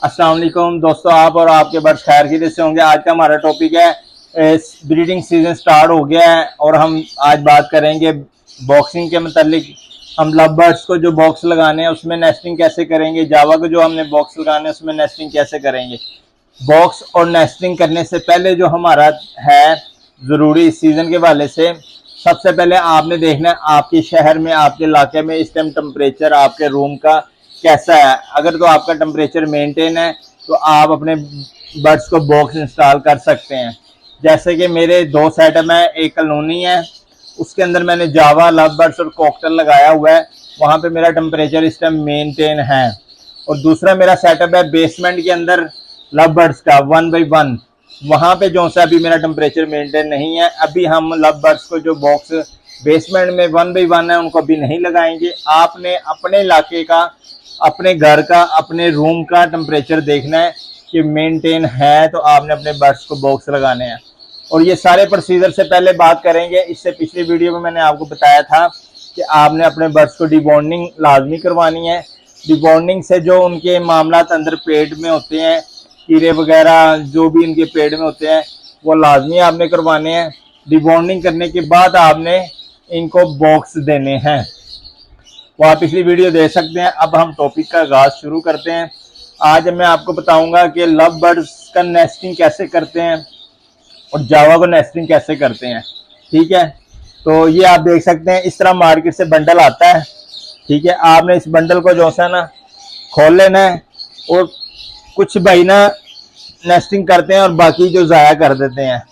अस्सलाम वालेकुम दोस्तों, आप और आपके बर्ड्स खैर खैरियत से होंगे। आज का हमारा टॉपिक है ब्रीडिंग सीजन स्टार्ट हो गया है और हम आज बात करेंगे बॉक्सिंग के मतलब। हम लव बर्ड्स को जो बॉक्स लगाने हैं उसमें नेस्टिंग कैसे करेंगे, जावा को जो हमने बॉक्स लगाने हैं उसमें नेस्टिंग कैसे करेंगे। बॉक्स और नेस्टिंग करने से पहले जो हमारा है ज़रूरी इस सीज़न के हवाले से, सबसे पहले आपने देखना है आपके शहर में, आपके इलाके में इस टाइम टेम्परेचर आपके रूम का कैसा है। अगर तो आपका टेम्परेचर मेंटेन है तो आप अपने बर्ड्स को बॉक्स इंस्टॉल कर सकते हैं। जैसे कि मेरे दो सेटअप हैं, एक कॉलोनी है उसके अंदर मैंने जावा, लव बर्ड्स और कॉकटेल लगाया हुआ है, वहाँ पे मेरा टेम्परेचर इस टाइम मेंटेन है। और दूसरा मेरा सेटअप है बेसमेंट के अंदर लव बर्ड्स का 1x1, वहाँ पे जो सा अभी मेरा टेम्परेचर मेंटेन नहीं है। अभी हम लव बर्ड्स को जो बॉक्स बेसमेंट में 1x1 है उनको अभी नहीं लगाएंगे। आपने अपने इलाके का, अपने घर का, अपने रूम का टेम्परेचर देखना है कि मेंटेन है तो आपने अपने बर्ड्स को बॉक्स लगाने हैं। और ये सारे प्रोसीजर से पहले बात करेंगे। इससे पिछली वीडियो में मैंने आपको बताया था कि आपने अपने बर्ड्स को डिबॉन्डिंग लाजमी करवानी है। डिबॉन्डिंग से जो उनके मामलात अंदर पेट में होते हैं, कीड़े वगैरह जो भी इनके पेट में होते हैं, वो लाजमी आपने करवाने हैं। डिबॉन्डिंग करने के बाद आपने इनको बॉक्स देने हैं। वो आप पिछली वीडियो देख सकते हैं। अब हम टॉपिक का आगाज शुरू करते हैं। आज मैं आपको बताऊंगा कि लव बर्ड्स का नेस्टिंग कैसे करते हैं और जावा को नेस्टिंग कैसे करते हैं। ठीक है, तो ये आप देख सकते हैं, इस तरह मार्केट से बंडल आता है। ठीक है, आपने इस बंडल को जो सा ना खोल लेना है और कुछ भाई ना नेस्टिंग करते हैं और बाकी जो ज़ाया कर देते हैं,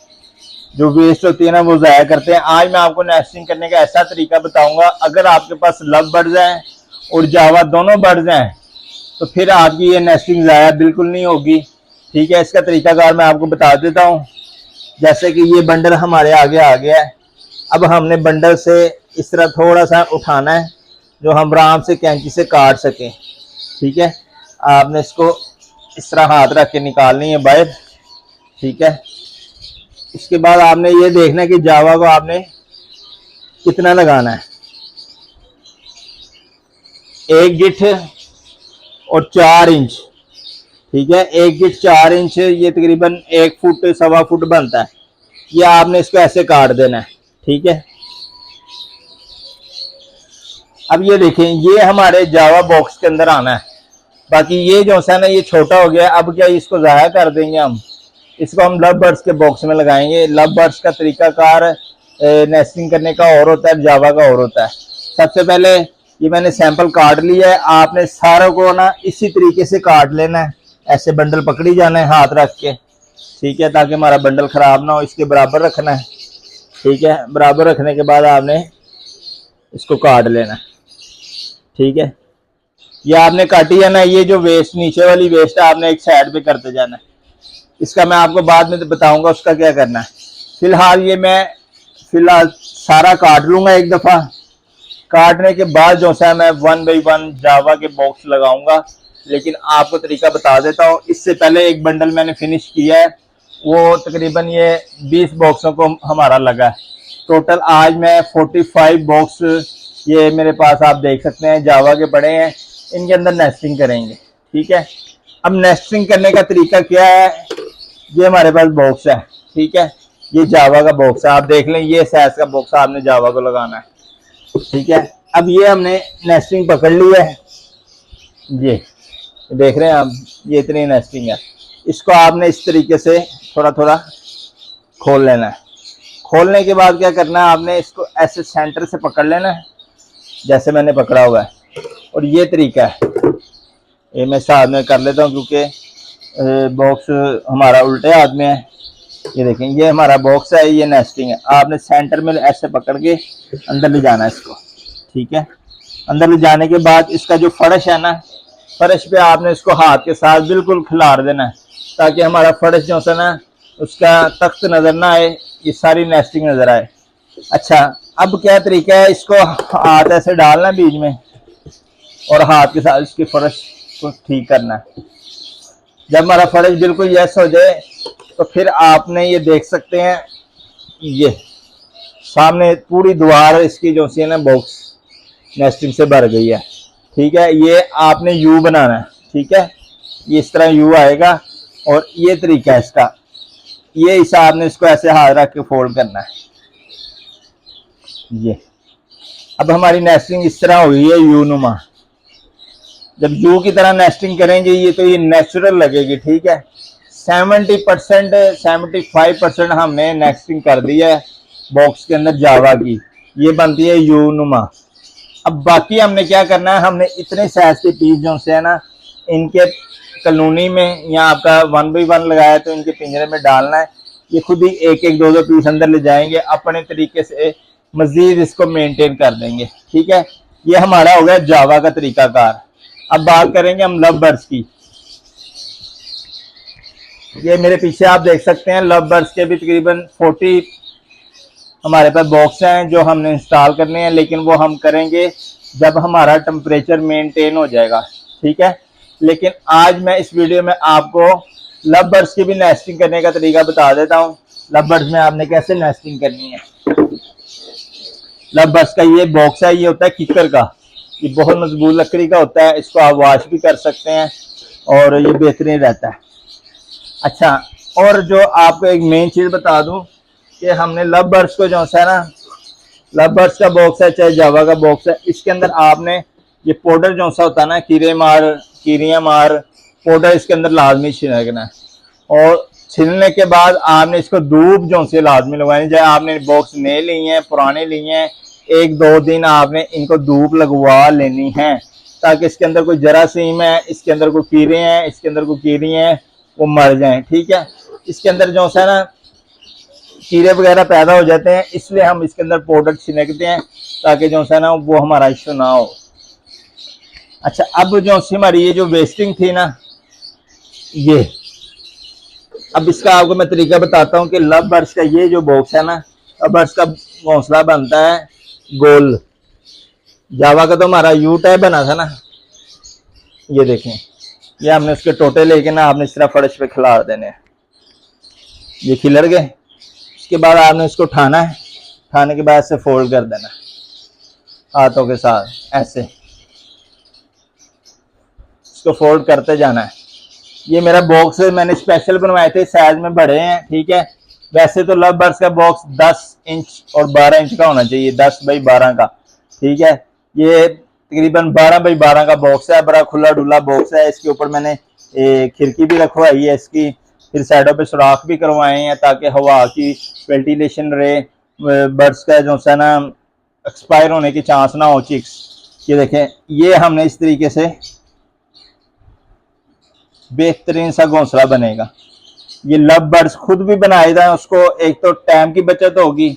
जो वेस्ट होती है ना वो ज़ाया करते हैं। आज मैं आपको नेस्टिंग करने का ऐसा तरीका बताऊंगा, अगर आपके पास लव बर्ड्स हैं और जावा दोनों बर्ड्स हैं तो फिर आपकी ये नेस्टिंग ज़ाया बिल्कुल नहीं होगी। ठीक है, इसका तरीकाकार मैं आपको बता देता हूँ। जैसे कि ये बंडल हमारे आगे आ गया है, अब हमने बंडल से इस तरह थोड़ा सा उठाना है जो हम आराम से कैंची से काट सकें। ठीक है, आपने इसको इस तरह हाथ रख के निकालनी है बाहर। ठीक है, इसके बाद आपने ये देखना है कि जावा को आपने कितना लगाना है। 1 गिट्ठ और 4 इंच। ठीक है, 1 गिट्ठ 4 इंच, ये तकरीबन 1 फुट सवा फुट बनता है। ये आपने इसको ऐसे काट देना है। ठीक है, अब ये देखें, ये हमारे जावा बॉक्स के अंदर आना है। बाकी ये जो है ना ये छोटा हो गया। अब क्या इसको ज़ाया कर देंगे हम, इसको हम लव बर्ड्स के बॉक्स में लगाएंगे। लव बर्ड्स का तरीकाकार नेस्टिंग करने का और होता है, जावा का और होता है। सबसे पहले ये मैंने सैंपल काट लिया है, आपने सारों को ना इसी तरीके से काट लेना है। ऐसे बंडल पकड़ी जाना है हाथ रख के। ठीक है, ताकि हमारा बंडल ख़राब ना हो, इसके बराबर रखना है। ठीक है, बराबर रखने के बाद आपने इसको काट लेना है। ठीक है, ये आपने काटी है ना, ये जो वेस्ट नीचे वाली वेस्ट है आपने एक साइड पे करते जाना है। इसका मैं आपको बाद में बताऊंगा उसका क्या करना है। फिलहाल ये मैं सारा काट लूंगा एक दफ़ा। काटने के बाद जो सा मैं 1x1 जावा के बॉक्स लगाऊंगा। लेकिन आपको तरीका बता देता हूँ, इससे पहले एक बंडल मैंने फिनिश किया है, वो तकरीबन ये 20 बॉक्सों को हमारा लगा है। टोटल आज मैं 45 बॉक्स ये मेरे पास आप देख सकते हैं जावा के पड़े हैं, इनके अंदर नेस्टिंग करेंगे। ठीक है, अब नेस्टिंग करने का तरीका क्या है, ये हमारे पास बॉक्स है। ठीक है, ये जावा का बॉक्स है, आप देख लें ये साइज का बॉक्स आपने जावा को लगाना है। ठीक है, अब ये हमने नेस्टिंग पकड़ ली है, ये देख रहे हैं आप, ये इतनी नेस्टिंग है। इसको आपने इस तरीके से थोड़ा थोड़ा खोल लेना है। खोलने के बाद क्या करना है, आपने इसको ऐसे सेंटर से पकड़ लेना है जैसे मैंने पकड़ा हुआ है। और ये तरीका है, ये मैं साथ में कर लेता हूँ क्योंकि बॉक्स हमारा उल्टे हाथ में है। ये देखें, ये हमारा बॉक्स है, ये नेस्टिंग है। आपने सेंटर में ऐसे पकड़ के अंदर ले जाना है इसको। ठीक है, अंदर ले जाने के बाद इसका जो फर्श है ना, फर्श पे आपने इसको हाथ के साथ बिल्कुल खिलार देना है ताकि हमारा फर्श जो है ना उसका तख्त नज़र ना आए, ये सारी नेस्टिंग नज़र आए। अच्छा, अब क्या तरीका है, इसको हाथ ऐसे डालना बीच में और हाथ के साथ इसके फर्श को ठीक करना है। जब हमारा फर्श बिल्कुल यस हो जाए तो फिर आपने ये देख सकते हैं, ये सामने पूरी दीवार इसकी जो सी है ना बॉक्स नेस्टिंग से भर गई है। ठीक है, ये आपने यू बनाना है। ठीक है, ये इस तरह यू आएगा और ये तरीका है इसका, ये हिसाब ने इसको ऐसे हाथ रख के फोल्ड करना है। ये अब हमारी नेस्टिंग इस तरह हुई है यू नुमा। जब यू की तरह नेस्टिंग करेंगे ये तो ये नेचुरल लगेगी, ठीक है। 70% 75% हमने नेस्टिंग कर दी है बॉक्स के अंदर जावा की, ये बनती है यू नुमा। अब बाकी हमने क्या करना है, हमने इतने साइज के पीस जो से है ना इनके कॉलोनी में या आपका 1 बाई 1 लगाया तो इनके पिंजरे में डालना है। ये खुद ही एक एक दो दो पीस अंदर ले जाएंगे, अपने तरीके से मजीद इसको मेंटेन कर देंगे, ठीक है। ये हमारा हो गया जावा का तरीकाकार। अब बात करेंगे हम लव बर्ड्स की। ये मेरे पीछे आप देख सकते हैं लव बर्ड्स के भी तकरीबन 40 हमारे पास बॉक्स हैं जो हमने इंस्टॉल करने हैं, लेकिन वो हम करेंगे जब हमारा टेम्परेचर मेंटेन हो जाएगा, ठीक है। लेकिन आज मैं इस वीडियो में आपको लव बर्ड्स की भी नेस्टिंग करने का तरीका बता देता हूँ। लव बर्ड्स में आपने कैसे नेस्टिंग करनी है। लव बर्ड्स का ये बॉक्स है, ये होता है किकर का, ये बहुत मजबूत लकड़ी का होता है, इसको आप वॉश भी कर सकते हैं और ये बेहतरीन रहता है। अच्छा, और जो आपको एक मेन चीज़ बता दूं कि हमने लव बर्ड्स को जो है ना, लव बर्ड्स का बॉक्स है चाहे जावा का बॉक्स है, इसके अंदर आपने ये पाउडर जो सा होता है ना, कीरियाँ मार पाउडर इसके अंदर लाजमी छिड़कना है। और छिलने के बाद आपने इसको धूप जो से लाजमी लगवानी, चाहे आपने बॉक्स नए लिए हैं पुराने लिए हैं, 1-2 दिन आपने इनको धूप लगवा लेनी है ताकि इसके अंदर कोई जरासीम है, इसके अंदर कोई कीड़े हैं, इसके अंदर कोई कीड़ी हैं, वो मर जाएं, ठीक है। इसके अंदर जो है ना कीड़े वगैरह पैदा हो जाते हैं, इसलिए हम इसके अंदर पाउडर छिड़कते हैं ताकि जो है ना वो हमारा इश्यू ना हो। अच्छा, अब जो हमारी ये जो वेस्टिंग थी ना, ये अब इसका आपको मैं तरीका बताता हूँ कि लव बर्ड्स का ये जो बॉक्स है ना, लव बर्ड्स का घोंसला बनता है गोल। जावा का तो हमारा यू टाइप बना था ना, ये देखें, ये हमने उसके टोटे लेके ना आपने इस तरह फर्श पे खिलार देने हैं, ये खिलर गए। उसके बाद आपने इसको उठाना है, उठाने के बाद ऐसे फोल्ड कर देना हाथों के साथ, ऐसे इसको फोल्ड करते जाना है। ये मेरा बॉक्स मैंने स्पेशल बनवाए थे, साइज में बड़े हैं, ठीक है। वैसे तो लव बर्ड्स का बॉक्स 10 इंच और 12 इंच का होना चाहिए, 10 बाई 12 का, ठीक है। ये तकरीबन 12 बाई 12 का बॉक्स है, बड़ा खुला डुला बॉक्स है। इसके ऊपर मैंने खिड़की भी रखवाई है इसकी, फिर साइडों पे सुराख भी करवाए हैं ताकि हवा की वेंटिलेशन रहे, बर्ड्स का जो है ना एक्सपायर होने की चांस ना हो चिक्स। ये देखें, ये हमने इस तरीके से बेहतरीन सा घोंसला बनेगा। ये लव बर्ड्स खुद भी बनाए जाए, उसको एक तो टाइम की बचत होगी,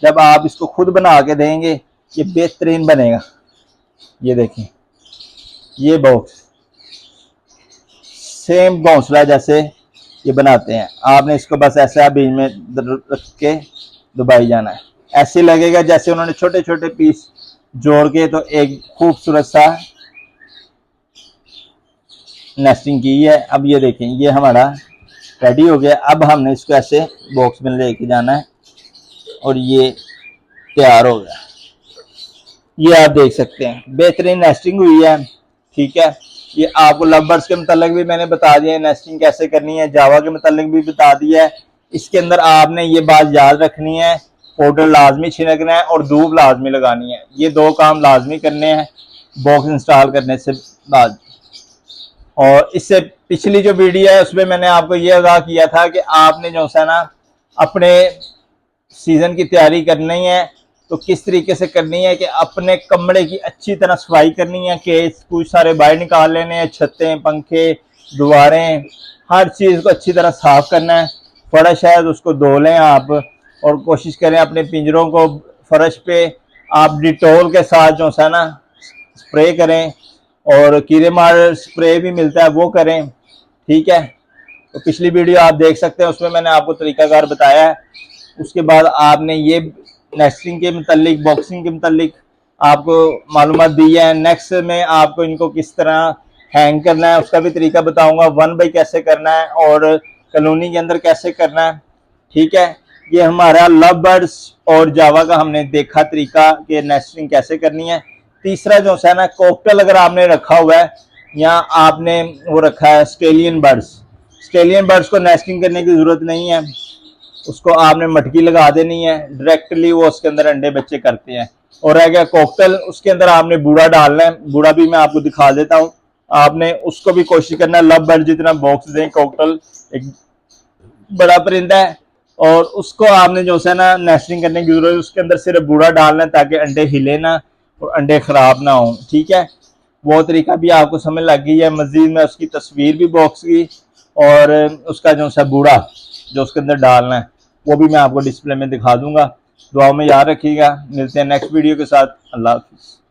जब आप इसको खुद बना के देंगे ये बेहतरीन बनेगा। ये देखें, ये बॉक्स सेम घोंसला जैसे ये बनाते हैं, आपने इसको बस ऐसे बीच में रख के दबाई जाना है, ऐसे लगेगा जैसे उन्होंने छोटे छोटे पीस जोड़ के तो एक खूबसूरत सा नेस्टिंग की है। अब ये देखें, ये हमारा रेडी हो गया। अब हमने इसको ऐसे बॉक्स में लेके जाना है और ये तैयार हो गया। ये आप देख सकते हैं बेहतरीन नेस्टिंग हुई है, ठीक है। ये आपको लव बर्ड्स के मतलब भी मैंने बता दिया है नेस्टिंग कैसे करनी है, जावा के मतलब भी बता दिया है। इसके अंदर आपने ये बात याद रखनी है, पाउडर लाजमी छिड़कना है और धूप लाजमी लगानी है, ये 2 काम लाजमी करने हैं बॉक्स इंस्टॉल करने से बाद। और इससे पिछली जो वीडियो है उसमें मैंने आपको ये आगाह किया था कि आपने जो है ना अपने सीजन की तैयारी करनी है तो किस तरीके से करनी है कि अपने कमरे की अच्छी तरह सफाई करनी है, कि कुछ सारे बाहर निकाल लेने हैं, छतें, पंखे, दीवारें, हर चीज़ को अच्छी तरह साफ करना है। फर्श है तो उसको धो लें आप, और कोशिश करें अपने पिंजरों को फर्श पे आप डिटोल के साथ जो है ना स्प्रे करें, और कीड़े मार स्प्रे भी मिलता है वो करें, ठीक है। तो पिछली वीडियो आप देख सकते हैं, उसमें मैंने आपको तरीकाकार बताया है। उसके बाद आपने ये नेस्टिंग के मतलब बॉक्सिंग के मतलब आपको मालूमात दी है। नेक्स्ट में आपको इनको किस तरह हैंग करना है उसका भी तरीका बताऊंगा, 1 बाई कैसे करना है और कॉलोनी के अंदर कैसे करना है, ठीक है। ये हमारा लव बर्ड्स और जावा का हमने देखा तरीका कि नेस्टिंग कैसे करनी है। तीसरा जो है ना, कॉकटेल अगर आपने रखा हुआ है यहाँ आपने वो रखा है स्टेलियन बर्ड्स। स्टेलियन बर्ड्स को नेस्टिंग करने की ज़रूरत नहीं है, उसको आपने मटकी लगा देनी है, डायरेक्टली वो उसके अंदर अंडे बच्चे करते हैं। और रह गया कॉकटेल, उसके अंदर आपने बूढ़ा डालना है, बूढ़ा भी मैं आपको दिखा देता हूँ। आपने उसको भी कोशिश करना है लव बर्ड जितना बॉक्स दें। कॉकटेल एक बड़ा परिंदा है और उसको आपने जो है ना नेस्टिंग करने की जरूरत है, उसके अंदर सिर्फ बूढ़ा डालना है ताकि अंडे हिले ना और अंडे खराब ना हो। ठीक है, वो तरीका भी आपको समझ लग गई है। मजीद में उसकी तस्वीर भी बॉक्स की और उसका जो सा बूढ़ा जो उसके अंदर डालना है वो भी मैं आपको डिस्प्ले में दिखा दूंगा। दुआओं में याद रखिएगा। मिलते हैं नेक्स्ट वीडियो के साथ। अल्लाह हाफिज़।